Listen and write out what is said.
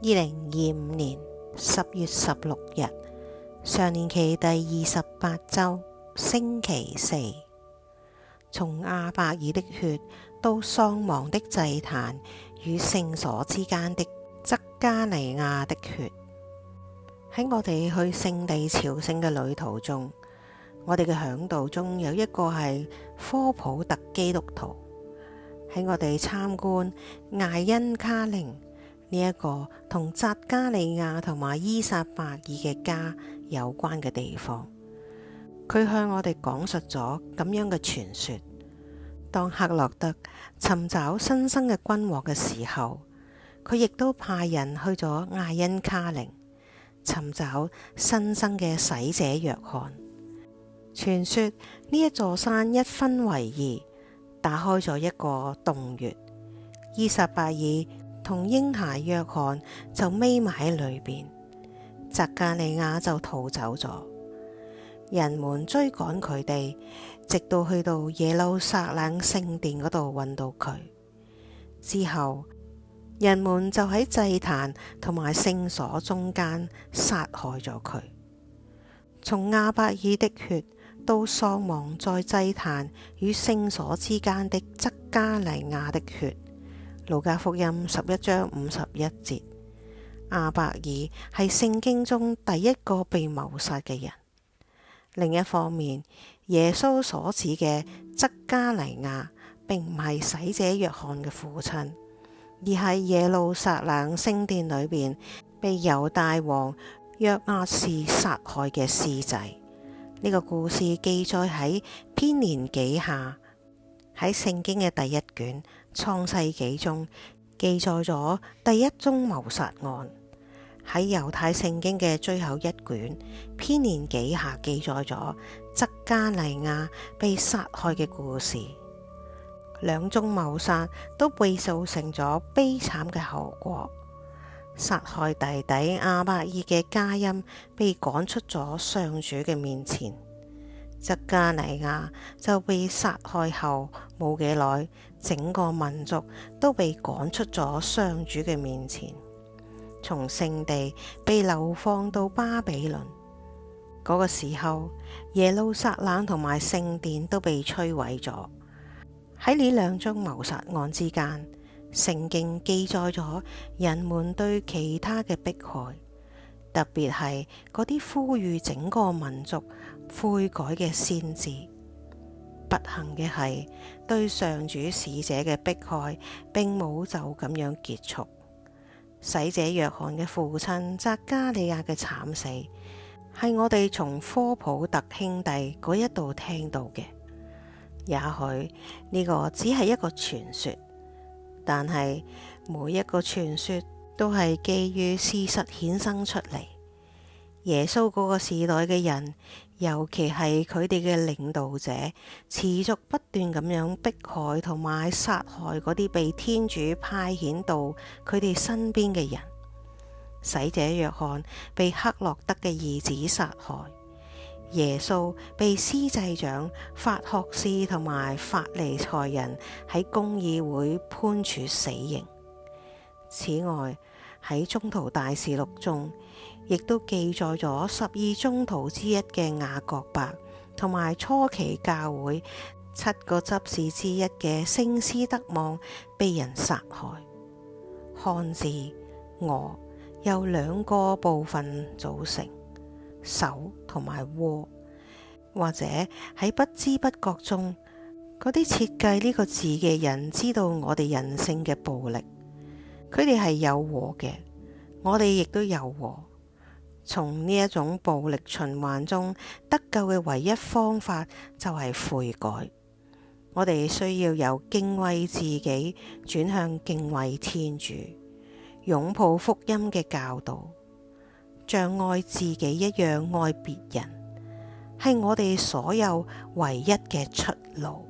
2025年10月16日，常年期第28週，星期四。從亞伯爾的血到喪亡的祭壇與聖所之間的則加利亞的血。喺我哋去聖地朝聖嘅旅途中，我哋嘅嚮導中有一個係科普特基督徒。喺我哋參觀艾因卡寧呢一個同匝加利亞同埋依撒伯爾嘅家有關嘅地方，佢向我哋講述咗咁樣嘅傳說：當黑落德尋找新生嘅君王嘅時候，佢亦都派人去咗艾因卡寧尋找新生嘅洗者若翰。傳說呢一座山一分為二，打開咗一個洞穴，依撒伯爾同嬰孩若翰就匿埋喺裏邊，匝加利亞就逃走咗。人們追趕佢哋，直到去到耶路撒冷聖殿嗰度揾到佢。之後，人們就喺祭壇同埋聖所中間殺害咗佢。從亞伯爾的血到喪亡在祭壇與聖所之間的則加利亞的血。路加福音11章51節。亞伯爾係聖經中第一個被謀殺嘅人。另一方面，耶穌所指嘅則加利亞並唔係洗者若翰嘅父親，而係耶路撒冷聖殿裏邊被猶大王約阿士殺害嘅司祭。呢個故事記載喺編年紀下，喺聖經嘅第一卷創世紀中記載咗第一宗謀殺案。喺猶太聖經嘅最後一卷編年紀下記載咗則加利亞被殺害嘅故事。兩宗謀殺都被造成咗悲慘嘅後果。殺害弟弟亞伯爾嘅加音被趕出咗上主嘅面前，則加利亞就被殺害後冇幾耐，整個民族都被趕出咗上主嘅面前，從聖地被流放到巴比倫。嗰個時候，耶路撒冷同埋聖殿都被摧毀咗。喺呢兩宗謀殺案之間，聖經記載咗人們對其他嘅迫害，特別係嗰啲呼籲整個民族悔改嘅先知。不幸嘅係，對上主使者嘅迫害並冇就咁樣結束。洗者若翰嘅父親匝加利亞嘅慘死，係我哋從科普特兄弟嗰一度聽到嘅。也許呢個只係一個傳說，但係每一個傳說都係基於事實衍生出嚟。耶穌嗰個時代嘅人，尤其係佢哋嘅領導者，持續不斷咁樣迫害同埋殺害嗰啲被天主派遣到佢哋身邊嘅人。洗者若翰被黑落德嘅兒子殺害。耶穌被司祭長、法學士同埋法利賽人喺公議會判處死刑。此外，喺宗徒大事錄中，亦都記載咗12宗徒之一嘅雅各伯，同埋初期教會7個執事之一嘅聖斯德望被人殺害。漢字我由2個部分組成，手同埋窩，或者喺不知不覺中，嗰啲設計呢個字嘅人知道我哋人性嘅暴力，佢哋係有禍嘅，我哋亦都有禍。從呢一種暴力循環中得救嘅唯一方法就係悔改。我哋需要由敬畏自己轉向敬畏天主，擁抱福音嘅教導，像愛自己一樣愛別人，係我哋所有唯一嘅出路。